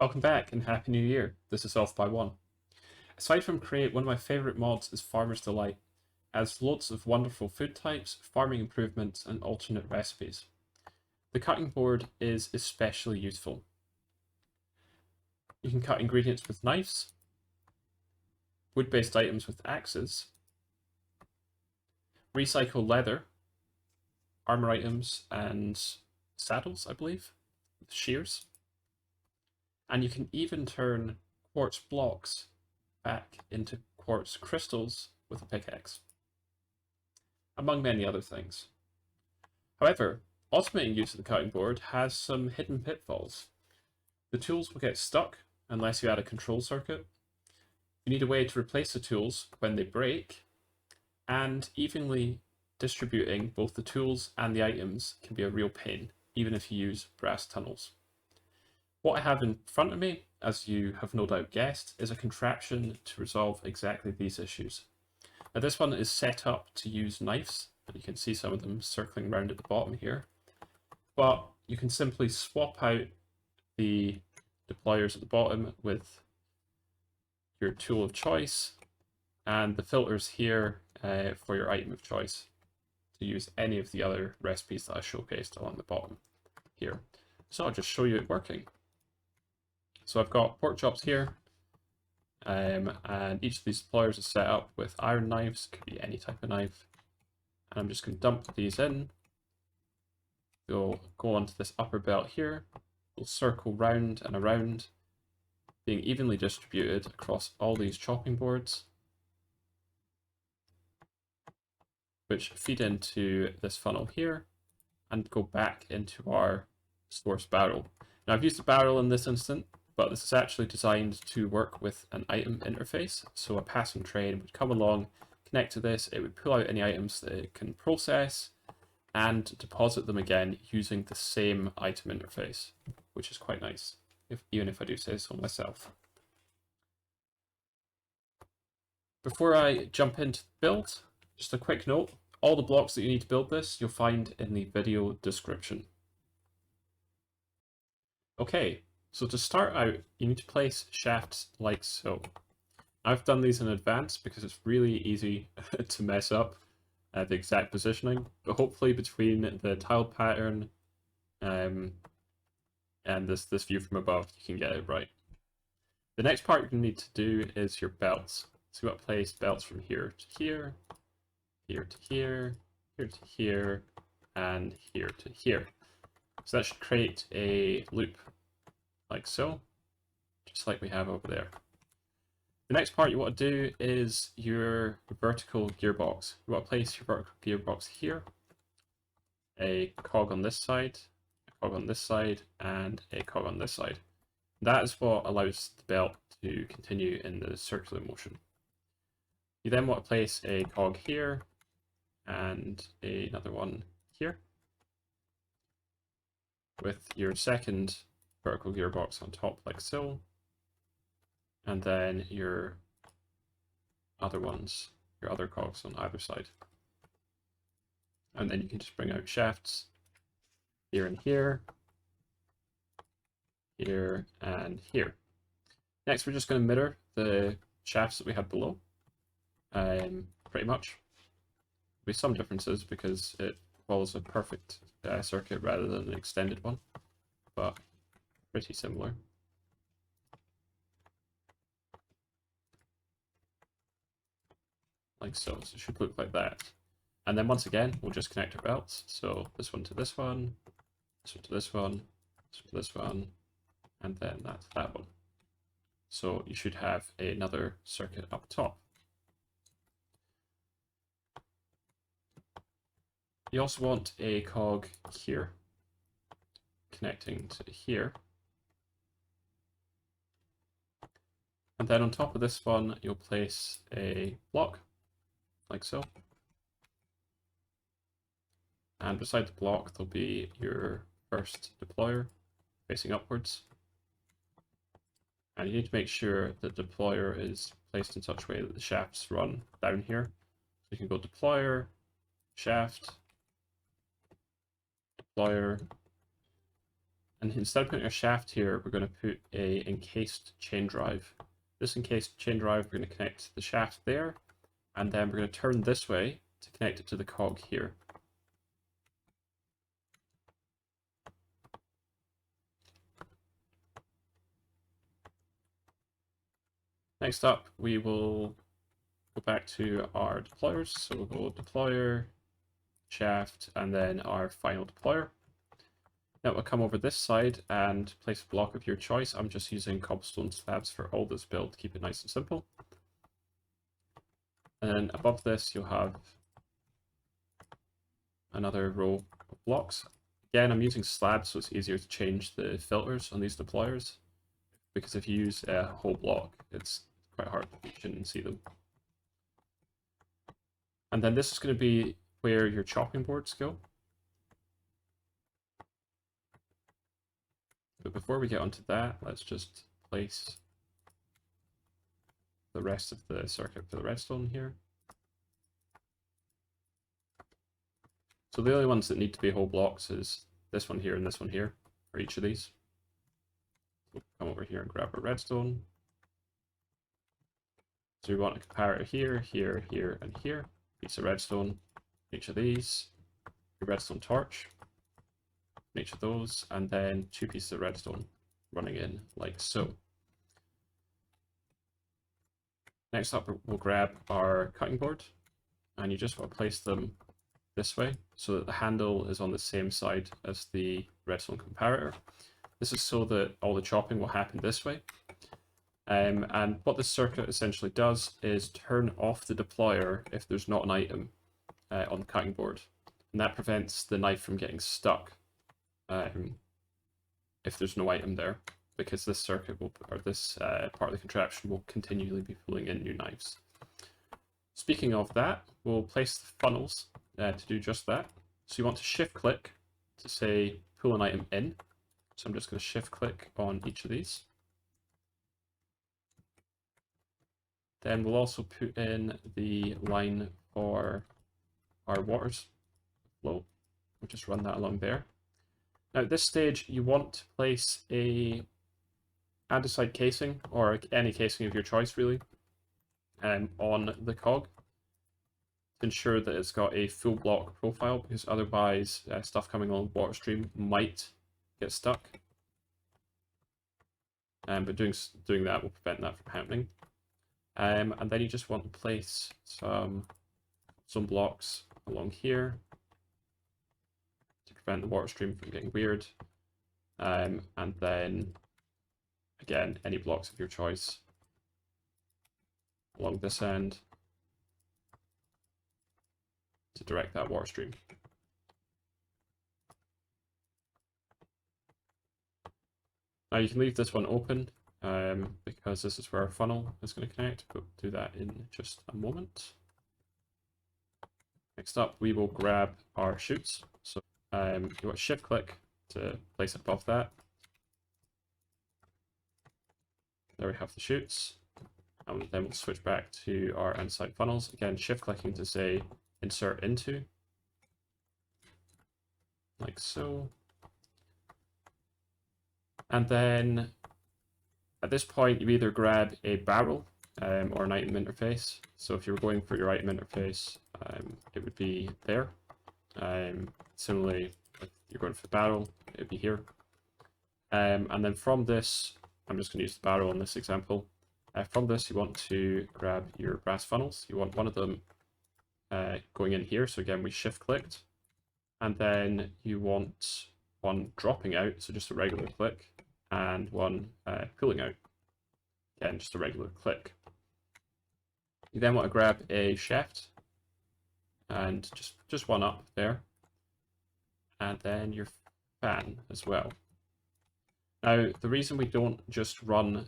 Welcome back and Happy New Year. This is Off by One. Aside from Create, one of my favourite mods is Farmer's Delight. It has loads of wonderful food types, farming improvements, and alternate recipes. The cutting board is especially useful. You can cut ingredients with knives, wood-based items with axes, recycle leather, armor items, and saddles, I believe, with shears. And you can even turn quartz blocks back into quartz crystals with a pickaxe, among many other things. However, automating use of the cutting board has some hidden pitfalls. The tools will get stuck unless you add a control circuit. You need a way to replace the tools when they break, and evenly distributing both the tools and the items can be a real pain, even if you use brass tunnels. What I have in front of me, as you have no doubt guessed, is a contraption to resolve exactly these issues. Now this one is set up to use knives, and you can see some of them circling around at the bottom here. But you can simply swap out the deployers at the bottom with your tool of choice, and the filters here for your item of choice to use any of the other recipes that I showcased along the bottom here. So I'll just show you it working. So I've got pork chops here, and each of these deployers is set up with iron knives, could be any type of knife. And I'm just going to dump these in. They'll go onto this upper belt here. They'll circle round and around, being evenly distributed across all these chopping boards, which feed into this funnel here and go back into our source barrel. Now I've used a barrel in this instant, but this is actually designed to work with an item interface. So a passing train would come along, connect to this, it would pull out any items that it can process and deposit them again using the same item interface, which is quite nice, even if I do say so myself. Before I jump into the build, just a quick note, all the blocks that you need to build this, you'll find in the video description. Okay, so to start out, you need to place shafts like so. I've done these in advance because it's really easy to mess up the exact positioning, but hopefully between the tiled pattern and this view from above, you can get it right. The next part you're going to need to do is your belts. So you want to place belts from here to here, here to here, here to here, and here to here. So that should create a loop like so, just like we have over there. The next part you want to do is your vertical gearbox. You want to place your vertical gearbox here, a cog on this side, a cog on this side, and a cog on this side. That is what allows the belt to continue in the circular motion. You then want to place a cog here and another one here, with your second vertical gearbox on top like so, and then your other ones, your other cogs on either side. And then you can just bring out shafts here and here, here and here. Next, we're just going to mirror the shafts that we had below, pretty much. There'll be some differences because it follows a perfect circuit rather than an extended one, but pretty similar. Like so. So it should look like that. And then once again, we'll just connect our belts. So this one to this one, this one to this one, this one to this one, and then that to that one. So you should have another circuit up top. You also want a cog here, connecting to here. And then on top of this one, you'll place a block, like so. And beside the block, there'll be your first deployer facing upwards. And you need to make sure the deployer is placed in such a way that the shafts run down here. So you can go deployer, shaft, deployer, And instead of putting a shaft here, we're going to put a encased chain drive. This encased chain drive, we're going to connect the shaft there, and then we're going to turn this way to connect it to the cog here. Next up, we will go back to our deployers. So we'll go deployer, shaft, and then our final deployer. Now we'll come over this side and place a block of your choice. I'm just using cobblestone slabs for all this build to keep it nice and simple. And then above this, you'll have another row of blocks. Again, I'm using slabs, so it's easier to change the filters on these deployers. Because if you use a whole block, it's quite hard. You shouldn't see them. And then this is going to be where your chopping boards go. But before we get onto that, let's just place the rest of the circuit for the redstone here. So the only ones that need to be whole blocks is this one here and this one here for each of these. We'll come over here and grab our redstone. So we want a comparator here, here, here, and here. Piece of redstone, each of these. Your redstone torch, each of those, and then 2 pieces of redstone running in like so. Next up, we'll grab our cutting board, and you just want to place them this way so that the handle is on the same side as the redstone comparator. This is so that all the chopping will happen this way. And what this circuit essentially does is turn off the deployer if there's not an item on the cutting board. And that prevents the knife from getting stuck if there's no item there, because this circuit will, or this part of the contraption will continually be pulling in new knives. Speaking of that, we'll place the funnels to do just that. So you want to shift click to say pull an item in. So I'm just going to shift click on each of these. Then we'll also put in the line for our water's flow. We'll just run that along there. Now at this stage, you want to place a andesite casing, or any casing of your choice really, on the cog to ensure that it's got a full block profile, because otherwise stuff coming along the water stream might get stuck. But doing that will prevent that from happening. And then you just want to place some blocks along here to prevent the water stream from getting weird. And then, again, any blocks of your choice along this end to direct that water stream. Now you can leave this one open because this is where our funnel is going to connect, but we'll do that in just a moment. Next up, we will grab our chutes. So you want to shift click to place it above that. There we have the chutes. And then we'll switch back to our andesite funnels. Again, shift clicking to say insert into, like so. And then at this point, you either grab a barrel or an item interface. So if you're going for your item interface, it would be there. Similarly, if you're going for the barrel, it would be here. And then from this, I'm just going to use the barrel in this example. From this, you want to grab your brass funnels. You want one of them going in here. So again, we shift clicked. And then you want one dropping out, so just a regular click, and one pulling out. Again, just a regular click. You then want to grab a shaft and just one up there, and then your fan as well. Now, the reason we don't just run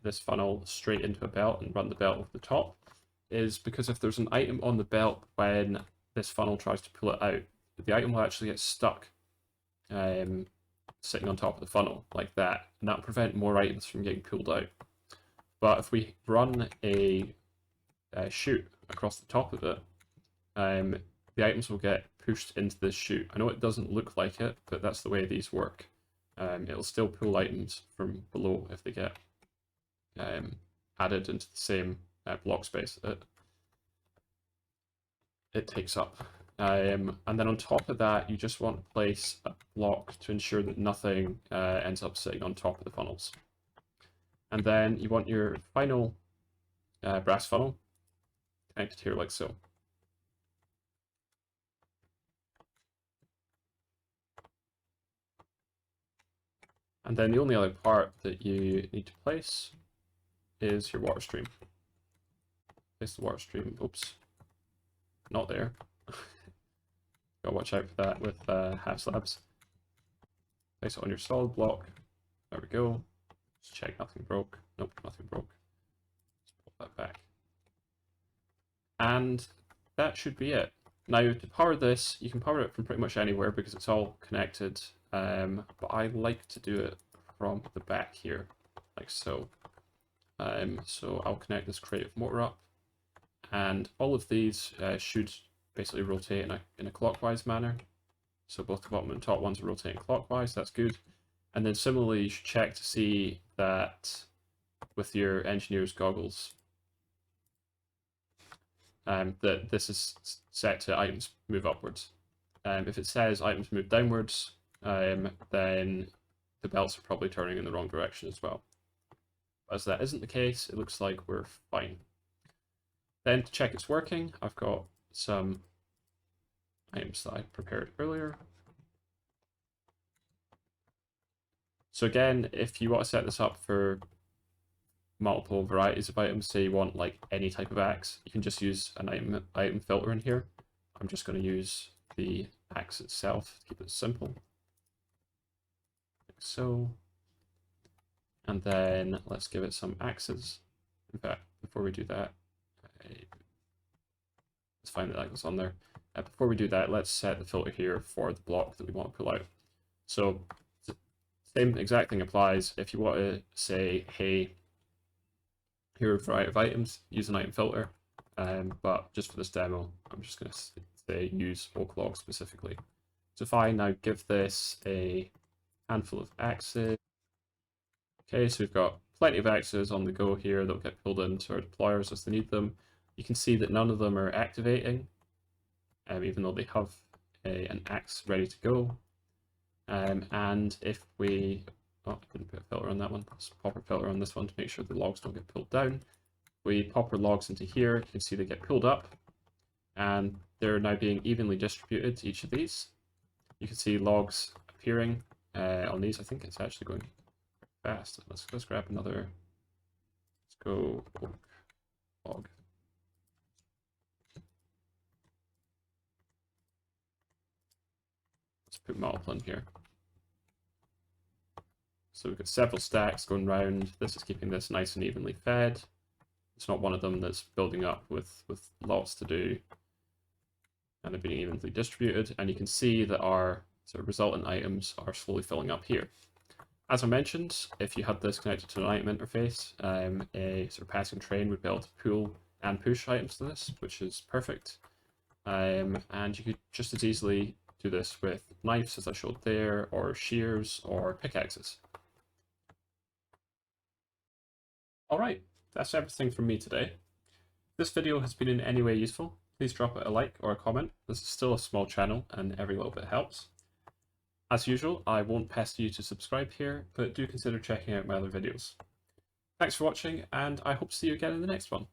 this funnel straight into a belt and run the belt over the top is because if there's an item on the belt when this funnel tries to pull it out, the item will actually get stuck sitting on top of the funnel like that, and that will prevent more items from getting pulled out. But if we run a chute across the top of it, the items will get pushed into this chute. I know it doesn't look like it, but that's the way these work. it'll still pull items from below if they get added into the same block space it takes up. And then on top of that, you just want to place a block to ensure that nothing ends up sitting on top of the funnels. And then you want your final brass funnel connected here like so. And then the only other part that you need to place is your water stream. Place the water stream, oops, not there. Gotta watch out for that with half slabs. Place it on your solid block. There we go. Just check nothing broke. Nope, nothing broke. Let's put that back. And that should be it. Now to power this, you can power it from pretty much anywhere because it's all connected. But I like to do it from the back here, like so. So I'll connect this creative motor up, and all of these should basically rotate in a clockwise manner. So both the bottom and top ones are rotating clockwise, that's good. And then similarly, you should check to see that with your engineer's goggles, that this is set to items move upwards. If it says items move downwards, then the belts are probably turning in the wrong direction as well. As that isn't the case, it looks like we're fine. Then to check it's working, I've got some items that I prepared earlier. So again, if you want to set this up for multiple varieties of items, say you want like any type of axe, you can just use an item filter in here. I'm just going to use the axe itself to keep it simple. Like so. And then let's give it some axes. In fact, before we do that, let's find that was on there. Before we do that, let's set the filter here for the block that we want to pull out. So same exact thing applies. If you want to say, hey, here are a variety of items, use an item filter. But just for this demo, I'm just going to say use oak log specifically. So if I now give this a handful of axes. Okay, so we've got plenty of axes on the go here that will get pulled into our deployers as they need them. You can see that none of them are activating, even though they have an axe ready to go. And if we, oh, I didn't put a filter on that one, let's pop a filter on this one to make sure the logs don't get pulled down. We pop our logs into here, you can see they get pulled up, and they're now being evenly distributed to each of these. You can see logs appearing on these. I think it's actually going fast. Let's grab another. Let's go oak log. Let's put multiple in here. So we've got several stacks going round. This is keeping this nice and evenly fed. It's not one of them that's building up with lots to do. And they're being evenly distributed. And you can see that our sort of resultant items are slowly filling up here. As I mentioned, if you had this connected to an item interface, a sort of passing train would be able to pull and push items to this, which is perfect. And you could just as easily do this with knives, as I showed there, or shears, or pickaxes. Alright, that's everything from me today. If this video has been in any way useful, please drop it a like or a comment. This is still a small channel, and every little bit helps. As usual, I won't pester you to subscribe here, but do consider checking out my other videos. Thanks for watching, and I hope to see you again in the next one.